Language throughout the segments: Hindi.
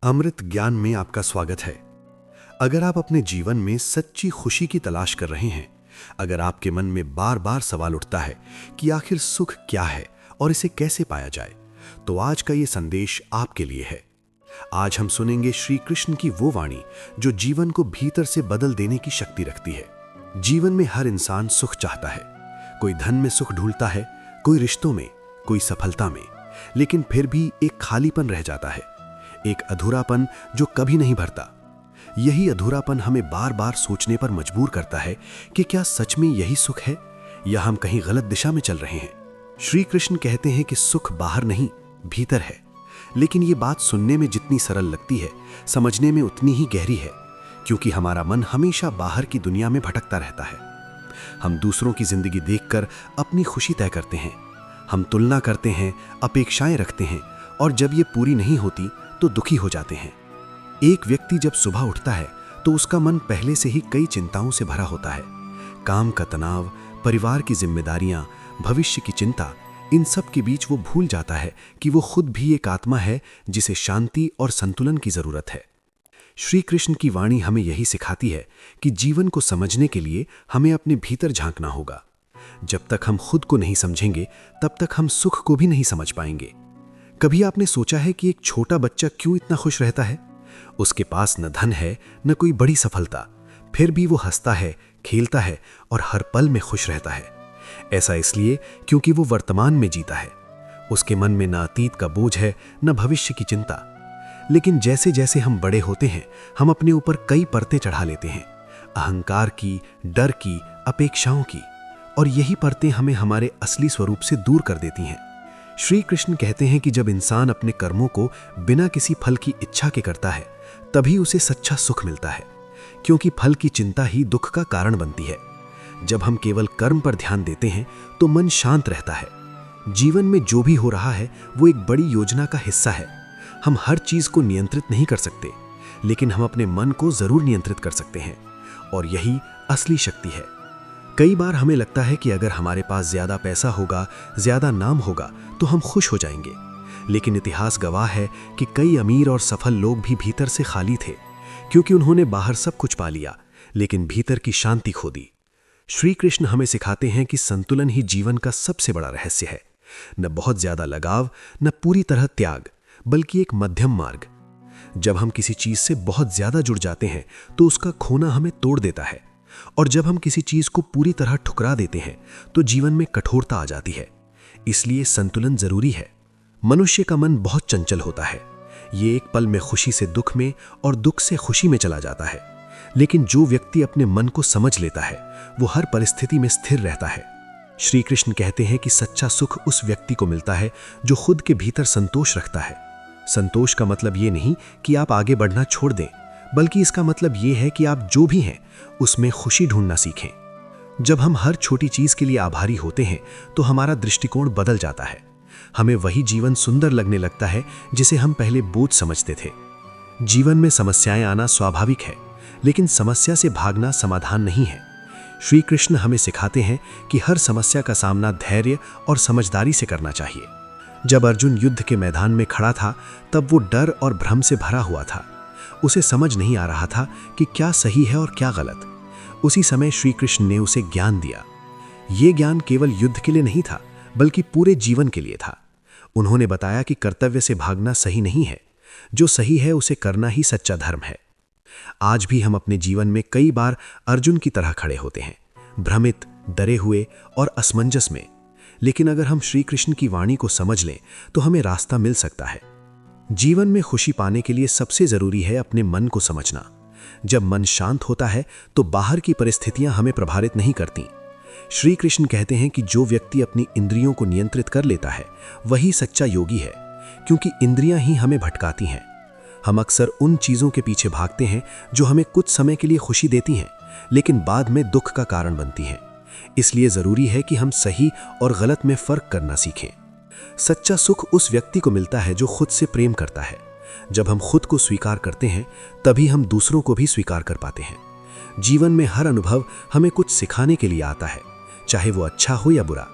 अमृत ज्ञान में आपका स्वागत है। अगर आप अपने जीवन में सच्ची खुशी की तलाश कर रहे हैं, अगर आपके मन में बार बार सवाल उठता है कि आखिर सुख क्या है और इसे कैसे पाया जाए, तो आज का ये संदेश आपके लिए है। आज हम सुनेंगे श्री कृष्ण की वो वाणी जो जीवन को भीतर से बदल देने की शक्ति रखती है। जीवन में हर इंसान सुख चाहता है। कोई धन में सुख ढूंढता है, कोई रिश्तों में, कोई सफलता में, लेकिन फिर भी एक खालीपन रह जाता है, एक अधूरापन जो कभी नहीं भरता। यही अधूरापन हमें बार बार सोचने पर मजबूर करता है कि क्या सच में यही सुख है या हम कहीं गलत दिशा में चल रहे हैं। श्री कृष्ण कहते हैं कि सुख बाहर नहीं, भीतर है। लेकिन ये बात सुनने में जितनी सरल लगती है, समझने में उतनी ही गहरी है, क्योंकि हमारा मन हमेशा बाहर की दुनिया में भटकता रहता है। हम दूसरों की जिंदगी देखकर अपनी खुशी तय करते हैं। हम तुलना करते हैं, अपेक्षाएं रखते हैं, और जब ये पूरी नहीं होती तो दुखी हो जाते हैं। एक व्यक्ति जब सुबह उठता है तो उसका मन पहले से ही कई चिंताओं से भरा होता है। काम का तनाव, परिवार की जिम्मेदारियां, भविष्य की चिंता, इन सब के बीच वो भूल जाता है कि वो खुद भी एक आत्मा है जिसे शांति और संतुलन की जरूरत है। श्री कृष्ण की वाणी हमें यही सिखाती है कि जीवन को समझने के लिए हमें अपने भीतर झांकना होगा। जब तक हम खुद को नहीं समझेंगे, तब तक हम सुख को भी नहीं समझ पाएंगे। कभी आपने सोचा है कि एक छोटा बच्चा क्यों इतना खुश रहता है? उसके पास न धन है, न कोई बड़ी सफलता, फिर भी वो हंसता है, खेलता है और हर पल में खुश रहता है। ऐसा इसलिए क्योंकि वो वर्तमान में जीता है। उसके मन में न अतीत का बोझ है, न भविष्य की चिंता। लेकिन जैसे जैसे हम बड़े होते हैं, हम अपने ऊपर कई परतें चढ़ा लेते हैं, अहंकार की, डर की, अपेक्षाओं की, और यही परतें हमें हमारे असली स्वरूप से दूर कर देती हैं। श्री कृष्ण कहते हैं कि जब इंसान अपने कर्मों को बिना किसी फल की इच्छा के करता है, तभी उसे सच्चा सुख मिलता है, क्योंकि फल की चिंता ही दुख का कारण बनती है। जब हम केवल कर्म पर ध्यान देते हैं तो मन शांत रहता है। जीवन में जो भी हो रहा है वो एक बड़ी योजना का हिस्सा है। हम हर चीज को नियंत्रित नहीं कर सकते, लेकिन हम अपने मन को जरूर नियंत्रित कर सकते हैं, और यही असली शक्ति है। कई बार हमें लगता है कि अगर हमारे पास ज्यादा पैसा होगा, ज्यादा नाम होगा, तो हम खुश हो जाएंगे। लेकिन इतिहास गवाह है कि कई अमीर और सफल लोग भी भीतर से खाली थे, क्योंकि उन्होंने बाहर सब कुछ पा लिया, लेकिन भीतर की शांति खो दी। श्री कृष्ण हमें सिखाते हैं कि संतुलन ही जीवन का सबसे बड़ा रहस्य है। न बहुत ज्यादा लगाव, न पूरी तरह त्याग, बल्कि एक मध्यम मार्ग। जब हम किसी चीज से बहुत ज्यादा जुड़ जाते हैं तो उसका खोना हमें तोड़ देता है, और जब हम किसी चीज को पूरी तरह ठुकरा देते हैं तो जीवन में कठोरता आ जाती है। इसलिए संतुलन जरूरी है। मनुष्य का मन बहुत चंचल होता है। ये एक पल में खुशी से दुख में और दुख से खुशी में चला जाता है। लेकिन जो व्यक्ति अपने मन को समझ लेता है, वो हर परिस्थिति में स्थिर रहता है। श्री कृष्ण कहते हैं कि सच्चा सुख उस व्यक्ति को मिलता है जो खुद के भीतर संतोष रखता है। संतोष का मतलब ये नहीं कि आप आगे बढ़ना छोड़ दें, बल्कि इसका मतलब ये है कि आप जो भी हैं उसमें खुशी ढूंढना सीखें। जब हम हर छोटी चीज के लिए आभारी होते हैं तो हमारा दृष्टिकोण बदल जाता है। हमें वही जीवन सुंदर लगने लगता है जिसे हम पहले बोझ समझते थे। जीवन में समस्याएं आना स्वाभाविक है, लेकिन समस्या से भागना समाधान नहीं है। श्री कृष्ण हमें सिखाते हैं कि हर समस्या का सामना धैर्य और समझदारी से करना चाहिए। जब अर्जुन युद्ध के मैदान में खड़ा था, तब वो डर और भ्रम से भरा हुआ था। उसे समझ नहीं आ रहा था कि क्या सही है और क्या गलत। उसी समय श्री कृष्ण ने उसे ज्ञान दिया। ये ज्ञान केवल युद्ध के लिए नहीं था, बल्कि पूरे जीवन के लिए था। उन्होंने बताया कि कर्तव्य से भागना सही नहीं है, जो सही है उसे करना ही सच्चा धर्म है। आज भी हम अपने जीवन में कई बार अर्जुन की तरह खड़े होते हैं, भ्रमित, डरे हुए और असमंजस में। लेकिन अगर हम श्री कृष्ण की वाणी को समझ लें तो हमें रास्ता मिल सकता है। जीवन में खुशी पाने के लिए सबसे जरूरी है अपने मन को समझना। जब मन शांत होता है तो बाहर की परिस्थितियां हमें प्रभावित नहीं करती। श्री कृष्ण कहते हैं कि जो व्यक्ति अपनी इंद्रियों को नियंत्रित कर लेता है वही सच्चा योगी है, क्योंकि इंद्रियां ही हमें भटकाती हैं। हम अक्सर उन चीजों के पीछे भागते हैं जो हमें कुछ समय के लिए खुशी देती हैं, लेकिन बाद में दुख का कारण बनती हैं। इसलिए जरूरी है कि हम सही और गलत में फर्क करना सीखें। सच्चा सुख उस व्यक्ति को मिलता है जो खुद से प्रेम करता है। जब हम खुद को स्वीकार करते हैं, तभी हम दूसरों को भी स्वीकार कर पाते हैं। जीवन में हर अनुभव हमें कुछ सिखाने के लिए आता है, चाहे वो अच्छा हो या बुरा।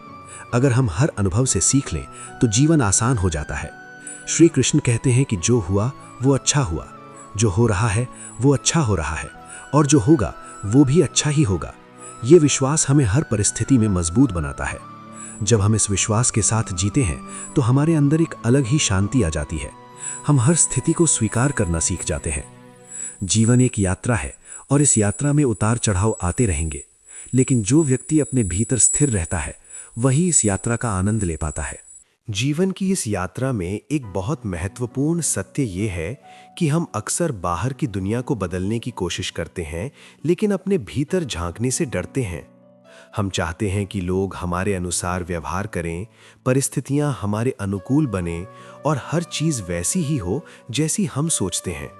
अगर हम हर अनुभव से सीख लें तो जीवन आसान हो जाता है। श्री कृष्ण कहते हैं कि जो हुआ वो अच्छा हुआ, जो हो रहा है वो अच्छा हो रहा है, और जो होगा वो भी अच्छा ही होगा। ये विश्वास हमें हर परिस्थिति में मजबूत बनाता है। जब हम इस विश्वास के साथ जीते हैं तो हमारे अंदर एक अलग ही शांति आ जाती है। हम हर स्थिति को स्वीकार करना सीख जाते हैं। जीवन एक यात्रा है और इस यात्रा में उतार चढ़ाव आते रहेंगे, लेकिन जो व्यक्ति अपने भीतर स्थिर रहता है वही इस यात्रा का आनंद ले पाता है। जीवन की इस यात्रा में एक बहुत महत्वपूर्ण सत्य ये है कि हम अक्सर बाहर की दुनिया को बदलने की कोशिश करते हैं, लेकिन अपने भीतर झांकने से डरते हैं। हम चाहते हैं कि लोग हमारे अनुसार व्यवहार करें, परिस्थितियां हमारे अनुकूल बने और हर चीज वैसी ही हो जैसी हम सोचते हैं।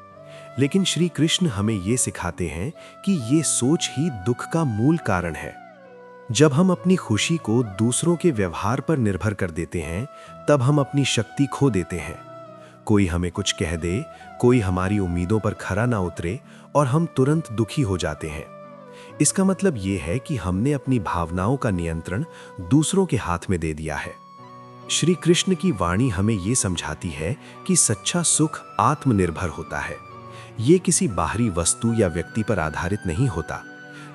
लेकिन श्री कृष्ण हमें ये सिखाते हैं कि ये सोच ही दुख का मूल कारण है। जब हम अपनी खुशी को दूसरों के व्यवहार पर निर्भर कर देते हैं, तब हम अपनी शक्ति खो देते हैं। कोई हमें कुछ कह दे, कोई हमारी उम्मीदों पर खरा ना उतरे और हम तुरंत दुखी हो जाते हैं। इसका मतलब ये है कि हमने अपनी भावनाओं का नियंत्रण दूसरों के हाथ में दे दिया है। श्री कृष्ण की वाणी हमें ये समझाती है कि सच्चा सुख आत्मनिर्भर होता है। ये किसी बाहरी वस्तु या व्यक्ति पर आधारित नहीं होता।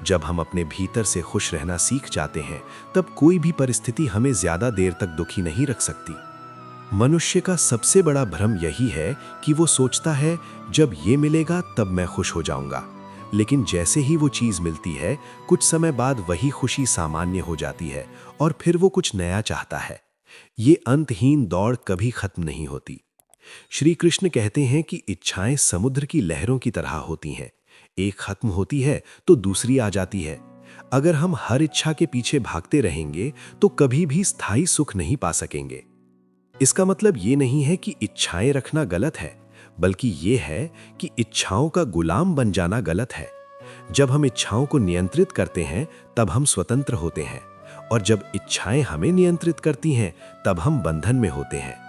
जब हम अपने भीतर से खुश रहना सीख जाते हैं, तब कोई भी परिस्थिति हमें ज्यादा देर तक दुखी नहीं रख सकती। मनुष्य का सबसे बड़ा भ्रम यही है कि वो सोचता है जब ये मिलेगा तब मैं खुश हो जाऊंगा, लेकिन जैसे ही वो चीज मिलती है, कुछ समय बाद वही खुशी सामान्य हो जाती है और फिर वो कुछ नया चाहता है। ये अंतहीन दौड़ कभी खत्म नहीं होती। श्री कृष्ण कहते हैं कि इच्छाएं समुद्र की लहरों की तरह होती हैं। एक खत्म होती है तो दूसरी आ जाती है। अगर हम हर इच्छा के पीछे भागते रहेंगे तो कभी भी स्थायी सुख नहीं पा सकेंगे। इसका मतलब ये नहीं है कि इच्छाएं रखना गलत है, बल्कि ये है कि इच्छाओं का गुलाम बन जाना गलत है। जब हम इच्छाओं को नियंत्रित करते हैं तब हम स्वतंत्र होते हैं, और जब इच्छाएं हमें नियंत्रित करती हैं तब हम बंधन में होते हैं।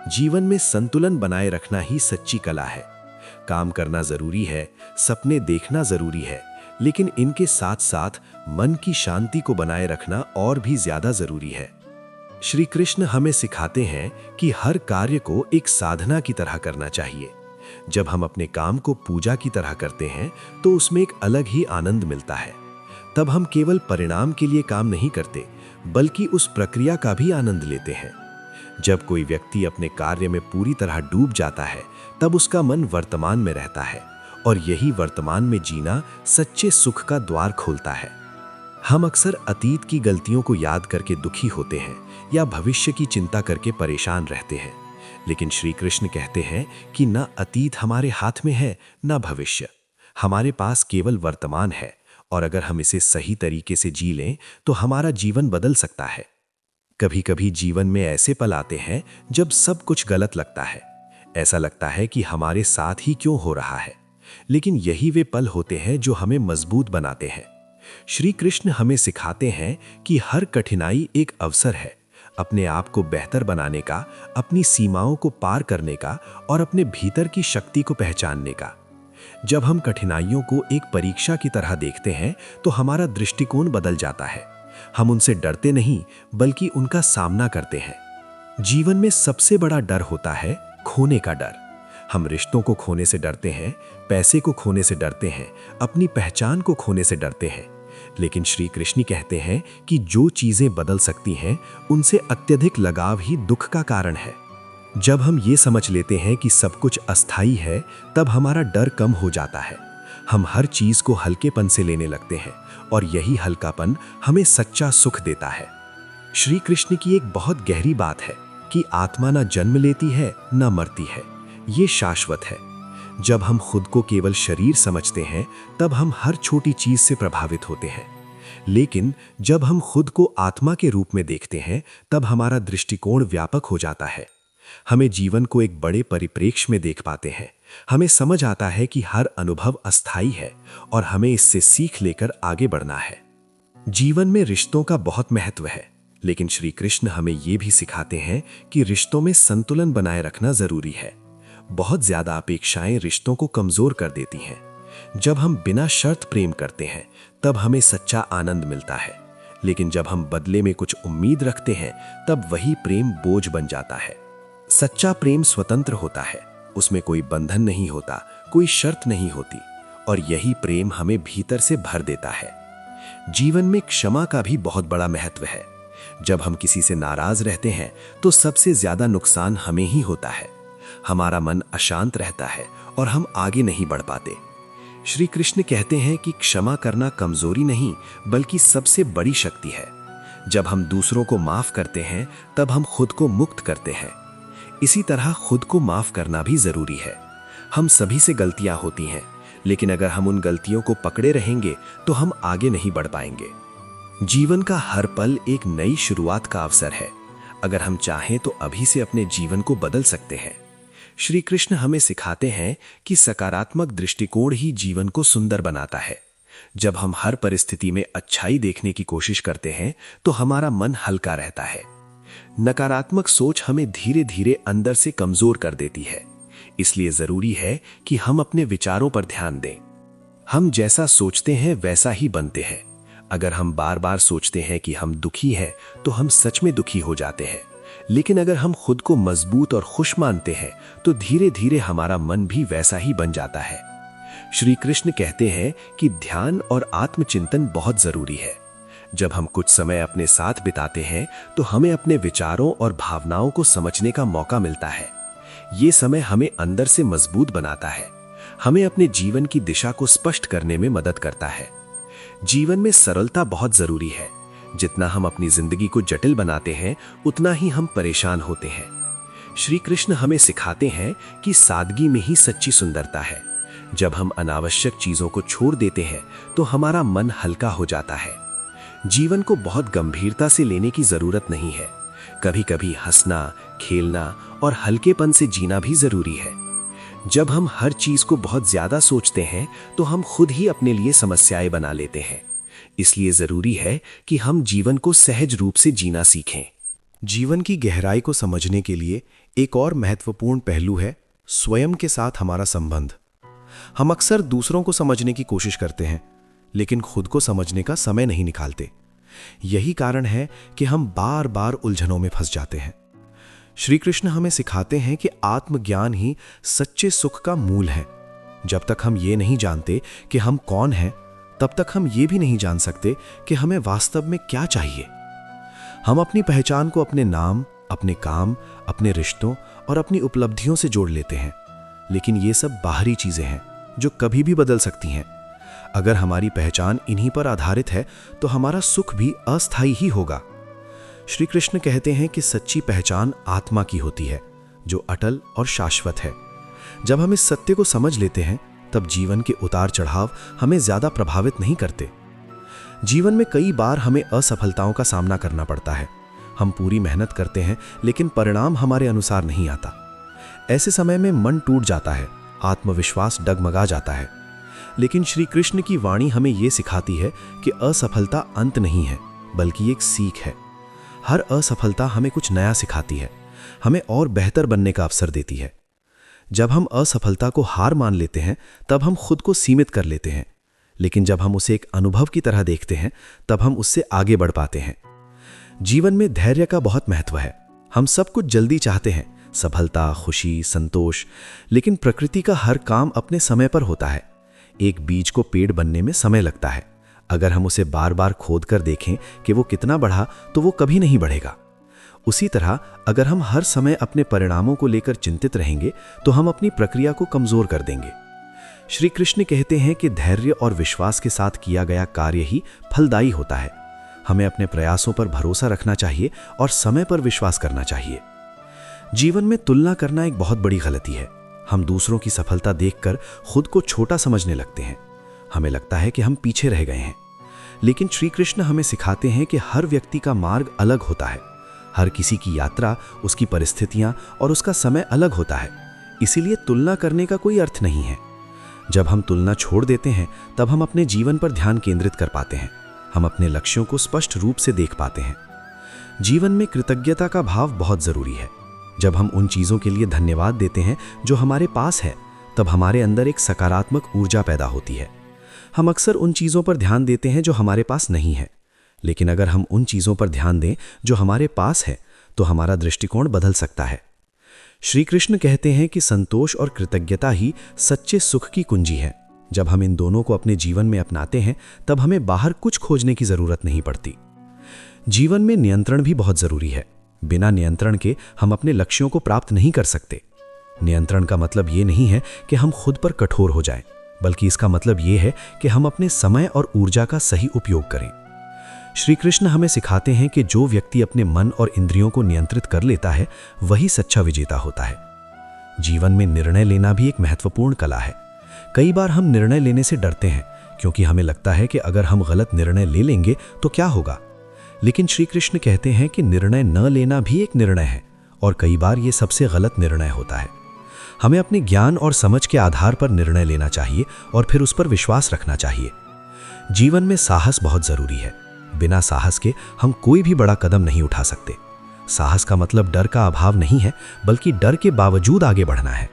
जीवन में संतुलन बनाए रखना ही सच्ची कला है। काम करना जरूरी है, सपने देखना जरूरी है, लेकिन इनके साथ साथ मन की शांति को बनाए रखना और भी ज्यादा जरूरी है। श्री कृष्ण हमें सिखाते हैं कि हर कार्य को एक साधना की तरह करना चाहिए। जब हम अपने काम को पूजा की तरह करते हैं तो उसमें एक अलग ही आनंद मिलता है। तब हम केवल परिणाम के लिए काम नहीं करते, बल्कि उस प्रक्रिया का भी आनंद लेते हैं। जब कोई व्यक्ति अपने कार्य में पूरी तरह डूब जाता है, तब उसका मन वर्तमान में रहता है, और यही वर्तमान में जीना सच्चे सुख का द्वार खोलता है। हम अक्सर अतीत की गलतियों को याद करके दुखी होते हैं या भविष्य की चिंता करके परेशान रहते हैं, लेकिन श्री कृष्ण कहते हैं कि न अतीत हमारे हाथ में है, न भविष्य। हमारे पास केवल वर्तमान है, और अगर हम इसे सही तरीके से जी लें तो हमारा जीवन बदल सकता है। कभी कभी जीवन में ऐसे पल आते हैं जब सब कुछ गलत लगता है। ऐसा लगता है कि हमारे साथ ही क्यों हो रहा है, लेकिन यही वे पल होते हैं जो हमें मजबूत बनाते हैं। श्री कृष्ण हमें सिखाते हैं कि हर कठिनाई एक अवसर है, अपने आप को बेहतर बनाने का, अपनी सीमाओं को पार करने का और अपने भीतर की शक्ति को पहचानने का। जब हम कठिनाइयों को एक परीक्षा की तरह देखते हैं तो हमारा दृष्टिकोण बदल जाता है। हम उनसे डरते नहीं, बल्कि उनका सामना करते हैं। जीवन में सबसे बड़ा डर होता है खोने का डर। हम रिश्तों को खोने से डरते हैं, पैसे को खोने से डरते हैं, अपनी पहचान को खोने से डरते हैं। लेकिन श्री कृष्ण कहते हैं कि जो चीजें बदल सकती हैं, उनसे अत्यधिक लगाव ही दुख का कारण है। जब हम ये समझ लेते हैं कि सब कुछ अस्थायी है, तब हमारा डर कम हो जाता है। हम हर चीज को हल्केपन से लेने लगते हैं, और यही हल्कापन हमें सच्चा सुख देता है। श्री कृष्ण की एक बहुत गहरी बात है कि आत्मा ना जन्म लेती है, ना मरती है, ये शाश्वत है। जब हम खुद को केवल शरीर समझते हैं, तब हम हर छोटी चीज से प्रभावित होते हैं। लेकिन जब हम खुद को आत्मा के रूप में देखते हैं, तब हमारा दृष्टिकोण व्यापक हो जाता है। हमें जीवन को एक बड़े परिप्रेक्ष्य में देख पाते हैं। हमें समझ आता है कि हर अनुभव अस्थायी है और हमें इससे सीख लेकर आगे बढ़ना है। जीवन में रिश्तों का बहुत महत्व है, लेकिन श्री कृष्ण हमें यह भी सिखाते हैं कि रिश्तों में संतुलन बनाए रखना जरूरी है। बहुत ज्यादा अपेक्षाएं रिश्तों को कमजोर कर देती हैं। जब हम बिना शर्त प्रेम करते हैं, तब हमें सच्चा आनंद मिलता है, लेकिन जब हम बदले में कुछ उम्मीद रखते हैं, तब वही प्रेम बोझ बन जाता है। सच्चा प्रेम स्वतंत्र होता है, उसमें कोई बंधन नहीं होता, कोई शर्त नहीं होती, और यही प्रेम हमें भीतर से भर देता है। जीवन में क्षमा का भी बहुत बड़ा महत्व है। जब हम किसी से नाराज रहते हैं तो सबसे ज्यादा नुकसान हमें ही होता है। हमारा मन अशांत रहता है और हम आगे नहीं बढ़ पाते। श्री कृष्ण कहते हैं कि क्षमा करना कमजोरी नहीं बल्कि सबसे बड़ी शक्ति है। जब हम दूसरों को माफ करते हैं तब हम खुद को मुक्त करते हैं। इसी तरह खुद को माफ करना भी जरूरी है। हम सभी से गलतियां होती हैं, लेकिन अगर हम उन गलतियों को पकड़े रहेंगे तो हम आगे नहीं बढ़ पाएंगे। जीवन का हर पल एक नई शुरुआत का अवसर है। अगर हम चाहें तो अभी से अपने जीवन को बदल सकते हैं। श्री कृष्ण हमें सिखाते हैं कि सकारात्मक दृष्टिकोण ही जीवन को सुंदर बनाता है। जब हम हर परिस्थिति में अच्छाई देखने की कोशिश करते हैं तो हमारा मन हल्का रहता है। नकारात्मक सोच हमें धीरे धीरे अंदर से कमजोर कर देती है। इसलिए जरूरी है कि हम अपने विचारों पर ध्यान दें। हम जैसा सोचते हैं वैसा ही बनते हैं। अगर हम बार बार सोचते हैं कि हम दुखी हैं तो हम सच में दुखी हो जाते हैं। लेकिन अगर हम खुद को मजबूत और खुश मानते हैं तो धीरे धीरे हमारा मन भी वैसा ही बन जाता है। श्री कृष्ण कहते हैं कि ध्यान और आत्मचिंतन बहुत जरूरी है। जब हम कुछ समय अपने साथ बिताते हैं तो हमें अपने विचारों और भावनाओं को समझने का मौका मिलता है। ये समय हमें अंदर से मजबूत बनाता है, हमें अपने जीवन की दिशा को स्पष्ट करने में मदद करता है। जीवन में सरलता बहुत जरूरी है। जितना हम अपनी जिंदगी को जटिल बनाते हैं उतना ही हम परेशान होते हैं। श्री कृष्ण हमें सिखाते हैं कि सादगी में ही सच्ची सुंदरता है। जब हम अनावश्यक चीजों को छोड़ देते हैं तो हमारा मन हल्का हो जाता है। जीवन को बहुत गंभीरता से लेने की जरूरत नहीं है। कभी कभी हंसना, खेलना और हल्केपन से जीना भी जरूरी है। जब हम हर चीज को बहुत ज्यादा सोचते हैं तो हम खुद ही अपने लिए समस्याएं बना लेते हैं। इसलिए जरूरी है कि हम जीवन को सहज रूप से जीना सीखें। जीवन की गहराई को समझने के लिए एक और महत्वपूर्ण पहलू है स्वयं के साथ हमारा संबंध। हम अक्सर दूसरों को समझने की कोशिश करते हैं, लेकिन खुद को समझने का समय नहीं निकालते। यही कारण है कि हम बार बार उलझनों में फंस जाते हैं। श्री कृष्ण हमें सिखाते हैं कि आत्मज्ञान ही सच्चे सुख का मूल है। जब तक हम ये नहीं जानते कि हम कौन हैं, तब तक हम ये भी नहीं जान सकते कि हमें वास्तव में क्या चाहिए। हम अपनी पहचान को अपने नाम, अपने काम, अपने रिश्तों और अपनी उपलब्धियों से जोड़ लेते हैं, लेकिन ये सब बाहरी चीजें हैं जो कभी भी बदल सकती हैं। अगर हमारी पहचान इन्हीं पर आधारित है तो हमारा सुख भी अस्थायी ही होगा। श्री कृष्ण कहते हैं कि सच्ची पहचान आत्मा की होती है, जो अटल और शाश्वत है। जब हम इस सत्य को समझ लेते हैं तब जीवन के उतार चढ़ाव हमें ज्यादा प्रभावित नहीं करते। जीवन में कई बार हमें असफलताओं का सामना करना पड़ता है। हम पूरी मेहनत करते हैं लेकिन परिणाम हमारे अनुसार नहीं आता। ऐसे समय में मन टूट जाता है, आत्मविश्वास डगमगा जाता है। लेकिन श्री कृष्ण की वाणी हमें यह सिखाती है कि असफलता अंत नहीं है बल्कि एक सीख है। हर असफलता हमें कुछ नया सिखाती है, हमें और बेहतर बनने का अवसर देती है। जब हम असफलता को हार मान लेते हैं तब हम खुद को सीमित कर लेते हैं, लेकिन जब हम उसे एक अनुभव की तरह देखते हैं तब हम उससे आगे बढ़ पाते हैं। जीवन में धैर्य का बहुत महत्व है। हम सब कुछ जल्दी चाहते हैं, सफलता, खुशी, संतोष, लेकिन प्रकृति का हर काम अपने समय पर होता है। एक बीज को पेड़ बनने में समय लगता है। अगर हम उसे बार बार खोद कर देखें कि वो कितना बढ़ा तो वो कभी नहीं बढ़ेगा। उसी तरह अगर हम हर समय अपने परिणामों को लेकर चिंतित रहेंगे तो हम अपनी प्रक्रिया को कमजोर कर देंगे। श्री कृष्ण कहते हैं कि धैर्य और विश्वास के साथ किया गया कार्य ही फलदायी होता है। हमें अपने प्रयासों पर भरोसा रखना चाहिए और समय पर विश्वास करना चाहिए। जीवन में तुलना करना एक बहुत बड़ी गलती है। हम दूसरों की सफलता देखकर खुद को छोटा समझने लगते हैं। हमें लगता है कि हम पीछे रह गए हैं। लेकिन श्री कृष्ण हमें सिखाते हैं कि हर व्यक्ति का मार्ग अलग होता है। हर किसी की यात्रा, उसकी परिस्थितियां और उसका समय अलग होता है। इसीलिए तुलना करने का कोई अर्थ नहीं है। जब हम तुलना छोड़ देते हैं तब हम अपने जीवन पर ध्यान केंद्रित कर पाते हैं। हम अपने लक्ष्यों को स्पष्ट रूप से देख पाते हैं। जीवन में कृतज्ञता का भाव बहुत जरूरी है। जब हम उन चीजों के लिए धन्यवाद देते हैं जो हमारे पास है, तब हमारे अंदर एक सकारात्मक ऊर्जा पैदा होती है। हम अक्सर उन चीजों पर ध्यान देते हैं जो हमारे पास नहीं है, लेकिन अगर हम उन चीजों पर ध्यान दें जो हमारे पास है तो हमारा दृष्टिकोण बदल सकता है। श्री कृष्ण कहते हैं कि संतोष और कृतज्ञता ही सच्चे सुख की कुंजी है। जब हम इन दोनों को अपने जीवन में अपनाते हैं तब हमें बाहर कुछ खोजने की जरूरत नहीं पड़ती। जीवन में नियंत्रण भी बहुत जरूरी है। बिना नियंत्रण के हम अपने लक्ष्यों को प्राप्त नहीं कर सकते। नियंत्रण का मतलब ये नहीं है कि हम खुद पर कठोर हो जाएं, बल्कि इसका मतलब ये है कि हम अपने समय और ऊर्जा का सही उपयोग करें। श्री कृष्ण हमें सिखाते हैं कि जो व्यक्ति अपने मन और इंद्रियों को नियंत्रित कर लेता है वही सच्चा विजेता होता है। जीवन में निर्णय लेना भी एक महत्वपूर्ण कला है। कई बार हम निर्णय लेने से डरते हैं क्योंकि हमें लगता है कि अगर हम गलत निर्णय ले लेंगे तो क्या होगा। लेकिन श्री कृष्ण कहते हैं कि निर्णय न लेना भी एक निर्णय है और कई बार ये सबसे गलत निर्णय होता है। हमें अपने ज्ञान और समझ के आधार पर निर्णय लेना चाहिए और फिर उस पर विश्वास रखना चाहिए। जीवन में साहस बहुत जरूरी है। बिना साहस के हम कोई भी बड़ा कदम नहीं उठा सकते। साहस का मतलब डर का अभाव नहीं है, बल्कि डर के बावजूद आगे बढ़ना है।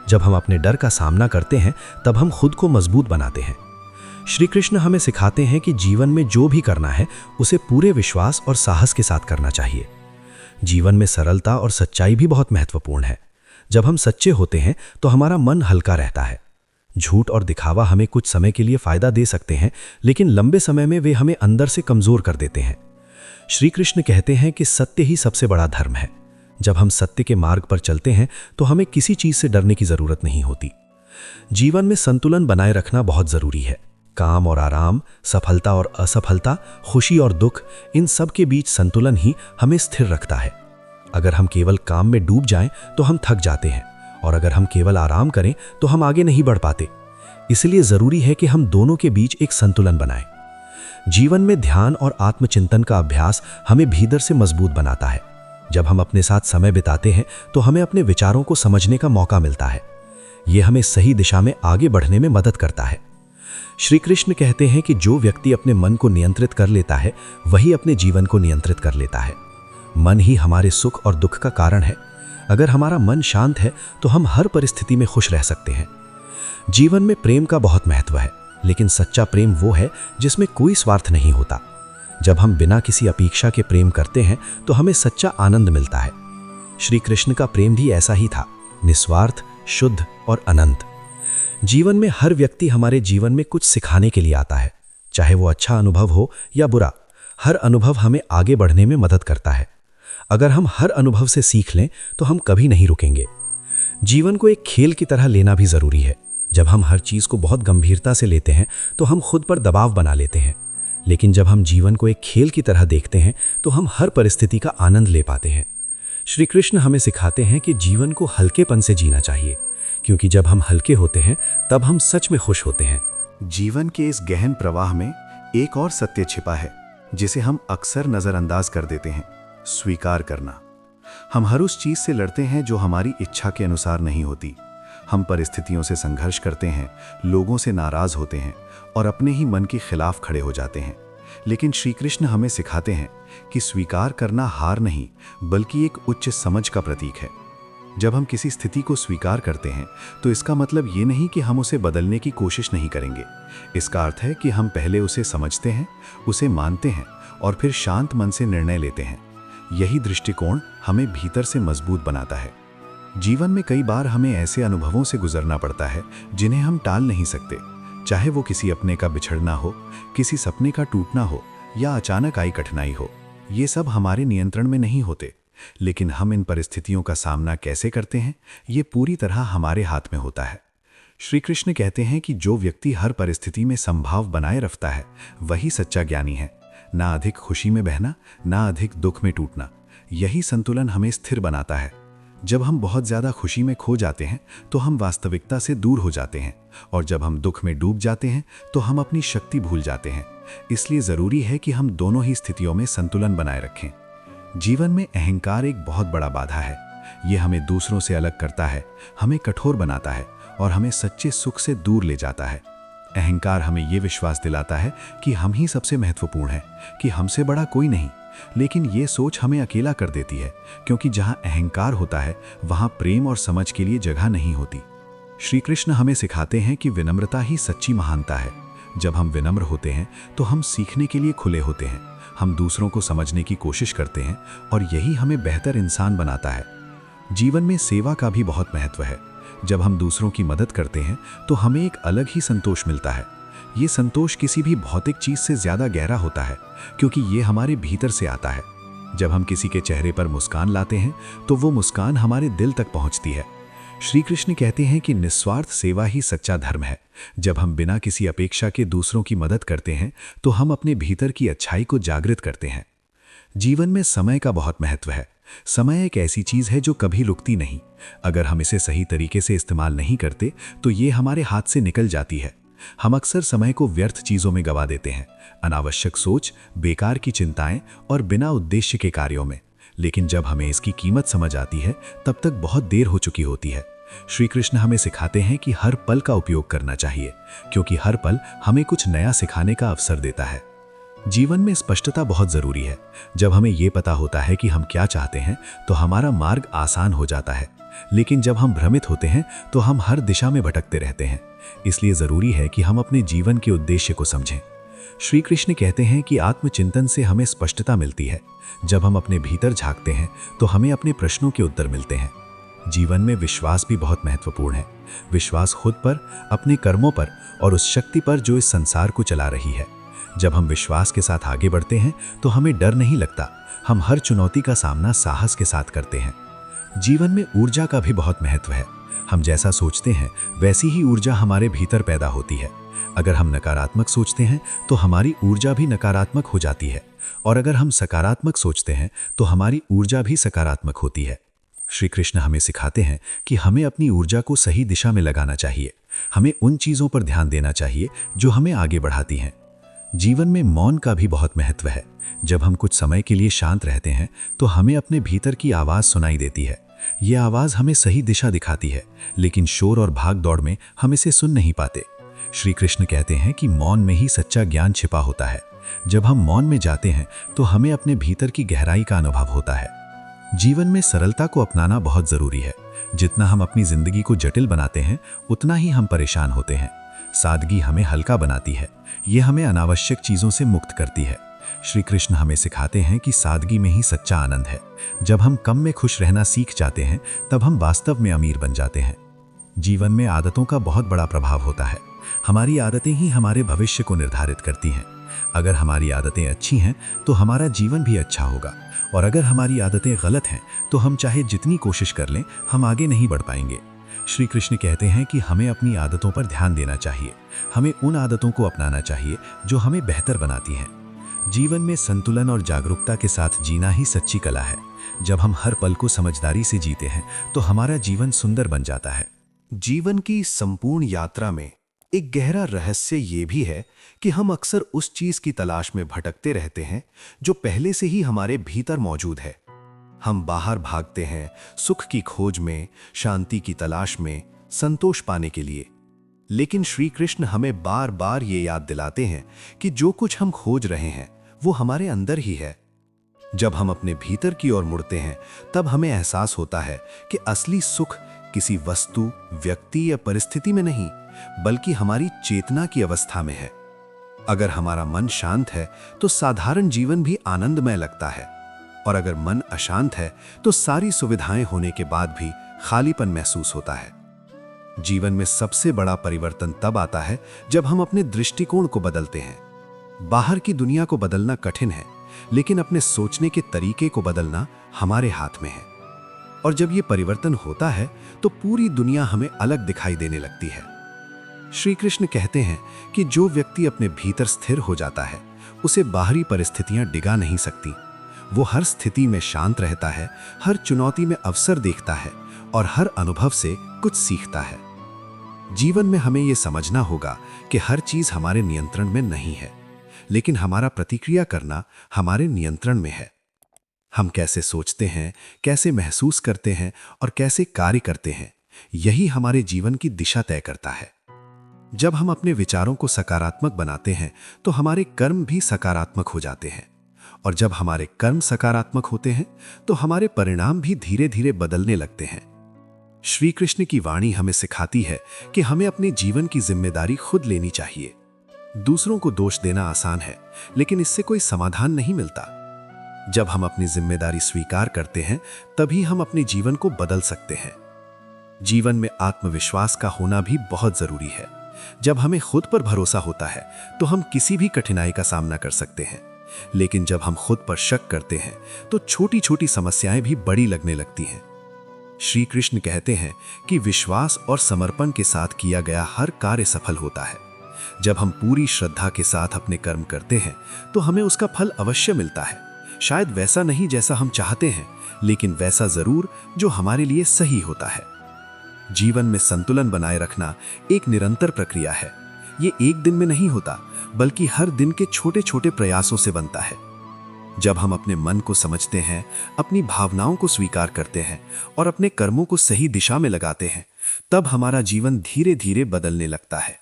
जब हम अपने डर का सामना करते हैं तब हम खुद को मजबूत बनाते हैं। श्री कृष्ण हमें सिखाते हैं कि जीवन में जो भी करना है उसे पूरे विश्वास और साहस के साथ करना चाहिए। जीवन में सरलता और सच्चाई भी बहुत महत्वपूर्ण है। जब हम सच्चे होते हैं तो हमारा मन हल्का रहता है। झूठ और दिखावा हमें कुछ समय के लिए फायदा दे सकते हैं, लेकिन लंबे समय में वे हमें अंदर से कमजोर कर देते हैं। श्री कृष्ण कहते हैं कि सत्य ही सबसे बड़ा धर्म है। जब हम सत्य के मार्ग पर चलते हैं तो हमें किसी चीज से डरने की जरूरत नहीं होती। जीवन में संतुलन बनाए रखना बहुत जरूरी है। काम और आराम, सफलता और असफलता, खुशी और दुख, इन सब के बीच संतुलन ही हमें स्थिर रखता है। अगर हम केवल काम में डूब जाएं तो हम थक जाते हैं, और अगर हम केवल आराम करें तो हम आगे नहीं बढ़ पाते। इसलिए जरूरी है कि हम दोनों के बीच एक संतुलन बनाएं। जीवन में ध्यान और आत्मचिंतन का अभ्यास हमें भीतर से मजबूत बनाता है। जब हम अपने साथ समय बिताते हैं तो हमें अपने विचारों को समझने का मौका मिलता है। यह हमें सही दिशा में आगे बढ़ने में मदद करता है। श्री कृष्ण कहते हैं कि जो व्यक्ति अपने मन को नियंत्रित कर लेता है वही अपने जीवन को नियंत्रित कर लेता है। मन ही हमारे सुख और दुख का कारण है। अगर हमारा मन शांत है तो हम हर परिस्थिति में खुश रह सकते हैं। जीवन में प्रेम का बहुत महत्व है, लेकिन सच्चा प्रेम वो है जिसमें कोई स्वार्थ नहीं होता। जब हम बिना किसी अपेक्षा के प्रेम करते हैं तो हमें सच्चा आनंद मिलता है। श्री कृष्ण का प्रेम भी ऐसा ही था, निस्वार्थ, शुद्ध और अनंत। जीवन में हर व्यक्ति हमारे जीवन में कुछ सिखाने के लिए आता है, चाहे वो अच्छा अनुभव हो या बुरा। हर अनुभव हमें आगे बढ़ने में मदद करता है। अगर हम हर अनुभव से सीख लें तो हम कभी नहीं रुकेंगे। जीवन को एक खेल की तरह लेना भी जरूरी है। जब हम हर चीज को बहुत गंभीरता से लेते हैं तो हम खुद पर दबाव बना लेते हैं, लेकिन जब हम जीवन को एक खेल की तरह देखते हैं तो हम हर परिस्थिति का आनंद ले पाते हैं। श्री कृष्ण हमें सिखाते हैं कि जीवन को हल्केपन से जीना चाहिए, क्योंकि जब हम हल्के होते हैं तब हम सच में खुश होते हैं। जीवन के इस गहन प्रवाह में एक और सत्य छिपा है जिसे हम अक्सर नजरअंदाज कर देते हैं, स्वीकार करना। हम हर उस चीज से लड़ते हैं जो हमारी इच्छा के अनुसार नहीं होती। हम परिस्थितियों से संघर्ष करते हैं, लोगों से नाराज होते हैं और अपने ही मन के खिलाफ खड़े हो जाते हैं। लेकिन श्री कृष्ण हमें सिखाते हैं कि स्वीकार करना हार नहीं, बल्कि एक उच्च समझ का प्रतीक है। जब हम किसी स्थिति को स्वीकार करते हैं तो इसका मतलब ये नहीं कि हम उसे बदलने की कोशिश नहीं करेंगे। इसका अर्थ है कि हम पहले उसे समझते हैं, उसे मानते हैं और फिर शांत मन से निर्णय लेते हैं। यही दृष्टिकोण हमें भीतर से मजबूत बनाता है। जीवन में कई बार हमें ऐसे अनुभवों से गुजरना पड़ता है जिन्हें हम टाल नहीं सकते, चाहे वो किसी अपने का बिछड़ना हो, किसी सपने का टूटना हो या अचानक आई कठिनाई हो। ये सब हमारे नियंत्रण में नहीं होते, लेकिन हम इन परिस्थितियों का सामना कैसे करते हैं ये पूरी तरह हमारे हाथ में होता है। श्री कृष्ण कहते हैं कि जो व्यक्ति हर परिस्थिति में संभाव बनाए रखता है वही सच्चा ज्ञानी है। ना अधिक खुशी में बहना, ना अधिक दुख में टूटना। यही संतुलन हमें स्थिर बनाता है। जब हम बहुत ज्यादा खुशी में खो जाते हैं तो हम वास्तविकता से दूर हो जाते हैं, और जब हम दुख में डूब जाते हैं तो हम अपनी शक्ति भूल जाते हैं। इसलिए जरूरी है कि हम दोनों ही स्थितियों में संतुलन बनाए रखें। जीवन में अहंकार एक बहुत बड़ा बाधा है। ये हमें दूसरों से अलग करता है, हमें कठोर बनाता है और हमें सच्चे सुख से दूर ले जाता है। अहंकार हमें ये विश्वास दिलाता है कि हम ही सबसे महत्वपूर्ण हैं, कि हमसे बड़ा कोई नहीं। लेकिन ये सोच हमें अकेला कर देती है, क्योंकि जहां अहंकार होता है वहां प्रेम और समझ के लिए जगह नहीं होती। श्री कृष्ण हमें सिखाते हैं कि विनम्रता ही सच्ची महानता है। जब हम विनम्र होते हैं तो हम सीखने के लिए खुले होते हैं, हम दूसरों को समझने की कोशिश करते हैं और यही हमें बेहतर इंसान बनाता है। जीवन में सेवा का भी बहुत महत्व है। जब हम दूसरों की मदद करते हैं तो हमें एक अलग ही संतोष मिलता है। ये संतोष किसी भी भौतिक चीज से ज्यादा गहरा होता है, क्योंकि ये हमारे भीतर से आता है। जब हम किसी के चेहरे पर मुस्कान लाते हैं तो वो मुस्कान हमारे दिल तक पहुंचती है। श्री कृष्ण कहते हैं कि निस्वार्थ सेवा ही सच्चा धर्म है। जब हम बिना किसी अपेक्षा के दूसरों की मदद करते हैं तो हम अपने भीतर की अच्छाई को जागृत करते हैं। जीवन में समय का बहुत महत्व है। समय एक ऐसी चीज है जो कभी रुकती नहीं। अगर हम इसे सही तरीके से इस्तेमाल नहीं करते तो ये हमारे हाथ से निकल जाती है। हम अक्सर समय को व्यर्थ चीजों में गवा देते हैं, अनावश्यक सोच, बेकार की चिंताएं और बिना उद्देश्य के कार्यों में। लेकिन जब हमें इसकी कीमत समझ आती है तब तक बहुत देर हो चुकी होती है। श्री कृष्ण हमें सिखाते हैं कि हर पल का उपयोग करना चाहिए, क्योंकि हर पल हमें कुछ नया सिखाने का अवसर देता है। जीवन में स्पष्टता बहुत जरूरी है। जब हमें ये पता होता है कि हम क्या चाहते हैं तो हमारा मार्ग आसान हो जाता है। लेकिन जब हम भ्रमित होते हैं तो हम हर दिशा में भटकते रहते हैं। इसलिए जरूरी है कि हम अपने जीवन के उद्देश्य को समझें। श्री कृष्ण कहते हैं कि आत्मचिंतन से हमें स्पष्टता मिलती है। जब हम अपने भीतर झांकते हैं तो हमें अपने प्रश्नों के उत्तर मिलते हैं। जीवन में विश्वास भी बहुत महत्वपूर्ण है। विश्वास खुद पर, अपने कर्मों पर और उस शक्ति पर जो इस संसार को चला रही है। जब हम विश्वास के साथ आगे बढ़ते हैं तो हमें डर नहीं लगता। हम हर चुनौती का सामना साहस के साथ करते हैं। जीवन में ऊर्जा का भी बहुत महत्व है। हम जैसा सोचते हैं वैसी ही ऊर्जा हमारे भीतर पैदा होती है। अगर हम नकारात्मक सोचते हैं तो हमारी ऊर्जा भी नकारात्मक हो जाती है, और अगर हम सकारात्मक सोचते हैं तो हमारी ऊर्जा भी सकारात्मक होती है। श्री कृष्ण हमें सिखाते हैं कि हमें अपनी ऊर्जा को सही दिशा में लगाना चाहिए। हमें उन चीज़ों पर ध्यान देना चाहिए जो हमें आगे बढ़ाती हैं। जीवन में मौन का भी बहुत महत्व है। जब हम कुछ समय के लिए शांत रहते हैं तो हमें अपने भीतर की आवाज़ सुनाई देती है। ये आवाज़ हमें सही दिशा दिखाती है, लेकिन शोर और भाग दौड़ में हम इसे सुन नहीं पाते। श्री कृष्ण कहते हैं कि मौन में ही सच्चा ज्ञान छिपा होता है। जब हम मौन में जाते हैं तो हमें अपने भीतर की गहराई का अनुभव होता है। जीवन में सरलता को अपनाना बहुत जरूरी है। जितना हम अपनी जिंदगी को जटिल बनाते हैं उतना ही हम परेशान होते हैं। सादगी हमें हल्का बनाती है। ये हमें अनावश्यक चीजों से मुक्त करती है। श्री कृष्ण हमें सिखाते हैं कि सादगी में ही सच्चा आनंद है। जब हम कम में खुश रहना सीख जाते हैं तब हम वास्तव में अमीर बन जाते हैं। जीवन में आदतों का बहुत बड़ा प्रभाव होता है। हमारी आदतें ही हमारे भविष्य को निर्धारित करती हैं। अगर हमारी आदतें अच्छी हैं तो हमारा जीवन भी अच्छा होगा, और अगर हमारी आदतें गलत हैं तो हम चाहे जितनी कोशिश कर लें हम आगे नहीं बढ़ पाएंगे। श्री कृष्ण कहते हैं कि हमें अपनी आदतों पर ध्यान देना चाहिए। हमें उन आदतों को अपनाना चाहिए जो हमें बेहतर बनाती हैं। जीवन में संतुलन और जागरूकता के साथ जीना ही सच्ची कला है। जब हम हर पल को समझदारी से जीते हैं तो हमारा जीवन सुंदर बन जाता है। जीवन की संपूर्ण यात्रा में एक गहरा रहस्य ये भी है कि हम अक्सर उस चीज की तलाश में भटकते रहते हैं जो पहले से ही हमारे भीतर मौजूद है। हम बाहर भागते हैं सुख की खोज में, शांति की तलाश में, संतोष पाने के लिए। लेकिन श्री कृष्ण हमें बार बार ये याद दिलाते हैं कि जो कुछ हम खोज रहे हैं वो हमारे अंदर ही है। जब हम अपने भीतर की ओर मुड़ते हैं तब हमें एहसास होता है कि असली सुख किसी वस्तु, व्यक्ति या परिस्थिति में नहीं, बल्कि हमारी चेतना की अवस्था में है। अगर हमारा मन शांत है तो साधारण जीवन भी आनंदमय लगता है, और अगर मन अशांत है तो सारी सुविधाएं होने के बाद भी खालीपन महसूस होता है। जीवन में सबसे बड़ा परिवर्तन तब आता है जब हम अपने दृष्टिकोण को बदलते हैं। बाहर की दुनिया को बदलना कठिन है, लेकिन अपने सोचने के तरीके को बदलना हमारे हाथ में है। और जब ये परिवर्तन होता है तो पूरी दुनिया हमें अलग दिखाई देने लगती है। श्री कृष्ण कहते हैं कि जो व्यक्ति अपने भीतर स्थिर हो जाता है उसे बाहरी परिस्थितियां डिगा नहीं सकती। वो हर स्थिति में शांत रहता है, हर चुनौती में अवसर देखता है और हर अनुभव से कुछ सीखता है। जीवन में हमें ये समझना होगा कि हर चीज हमारे नियंत्रण में नहीं है, लेकिन हमारा प्रतिक्रिया करना हमारे नियंत्रण में है। हम कैसे सोचते हैं, कैसे महसूस करते हैं और कैसे कार्य करते हैं, यही हमारे जीवन की दिशा तय करता है। जब हम अपने विचारों को सकारात्मक बनाते हैं तो हमारे कर्म भी सकारात्मक हो जाते हैं, और जब हमारे कर्म सकारात्मक होते हैं तो हमारे परिणाम भी धीरे धीरे बदलने लगते हैं। श्री कृष्ण की वाणी हमें सिखाती है कि हमें अपने जीवन की जिम्मेदारी खुद लेनी चाहिए। दूसरों को दोष देना आसान है, लेकिन इससे कोई समाधान नहीं मिलता। जब हम अपनी जिम्मेदारी स्वीकार करते हैं तभी हम अपने जीवन को बदल सकते हैं। जीवन में आत्मविश्वास का होना भी बहुत जरूरी है। जब हमें खुद पर भरोसा होता है तो हम किसी भी कठिनाई का सामना कर सकते हैं, लेकिन जब हम खुद पर शक करते हैं तो छोटी छोटी समस्याएं भी बड़ी लगने लगती हैं। श्री कृष्ण कहते हैं कि विश्वास और समर्पण के साथ किया गया हर कार्य सफल होता है। जब हम पूरी श्रद्धा के साथ अपने कर्म करते हैं तो हमें उसका फल अवश्य मिलता है। शायद वैसा नहीं जैसा हम चाहते हैं, लेकिन वैसा जरूर जो हमारे लिए सही होता है। जीवन में संतुलन बनाए रखना एक निरंतर प्रक्रिया है। ये एक दिन में नहीं होता, बल्कि हर दिन के छोटे छोटे प्रयासों से बनता है। जब हम अपने मन को समझते हैं, अपनी भावनाओं को स्वीकार करते हैं और अपने कर्मों को सही दिशा में लगाते हैं, तब हमारा जीवन धीरे धीरे बदलने लगता है।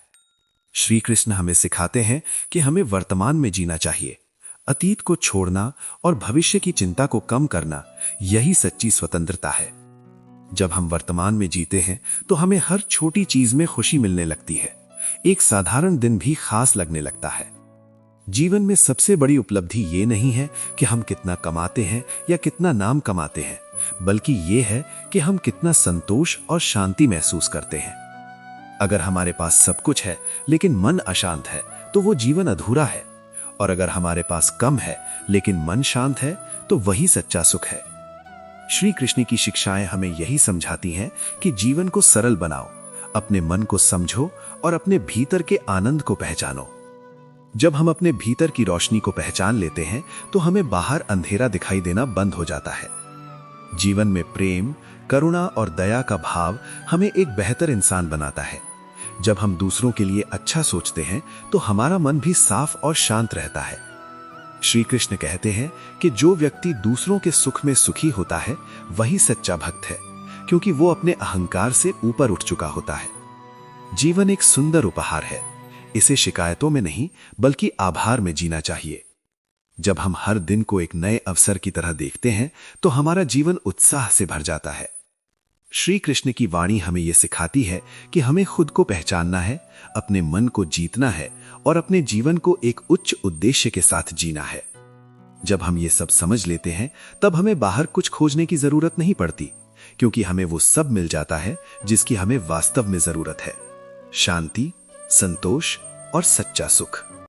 श्री कृष्ण हमें सिखाते हैं कि हमें वर्तमान में जीना चाहिए। अतीत को छोड़ना और भविष्य की चिंता को कम करना, यही सच्ची स्वतंत्रता है। जब हम वर्तमान में जीते हैं तो हमें हर छोटी चीज में खुशी मिलने लगती है। एक साधारण दिन भी खास लगने लगता है। जीवन में सबसे बड़ी उपलब्धि ये नहीं है कि हम कितना कमाते हैं या कितना नाम कमाते हैं, बल्कि ये है कि हम कितना संतोष और शांति महसूस करते हैं। अगर हमारे पास सब कुछ है लेकिन मन अशांत है तो वो जीवन अधूरा है, और अगर हमारे पास कम है लेकिन मन शांत है तो वही सच्चा सुख है। श्री कृष्ण की शिक्षाएं हमें यही समझाती हैं कि जीवन को सरल बनाओ, अपने मन को समझो और अपने भीतर के आनंद को पहचानो। जब हम अपने भीतर की रोशनी को पहचान लेते हैं तो हमें बाहर अंधेरा दिखाई देना बंद हो जाता है। जीवन में प्रेम, करुणा और दया का भाव हमें एक बेहतर इंसान बनाता है। जब हम दूसरों के लिए अच्छा सोचते हैं तो हमारा मन भी साफ और शांत रहता है। श्री कृष्ण कहते हैं कि जो व्यक्ति दूसरों के सुख में सुखी होता है वही सच्चा भक्त है, क्योंकि वो अपने अहंकार से ऊपर उठ चुका होता है। जीवन एक सुंदर उपहार है, इसे शिकायतों में नहीं बल्कि आभार में जीना चाहिए। जब हम हर दिन को एक नए अवसर की तरह देखते हैं तो हमारा जीवन उत्साह से भर जाता है। श्री कृष्ण की वाणी हमें यह सिखाती है कि हमें खुद को पहचानना है, अपने मन को जीतना है और अपने जीवन को एक उच्च उद्देश्य के साथ जीना है। जब हम ये सब समझ लेते हैं तब हमें बाहर कुछ खोजने की जरूरत नहीं पड़ती, क्योंकि हमें वो सब मिल जाता है जिसकी हमें वास्तव में जरूरत है: शांति, संतोष और सच्चा सुख।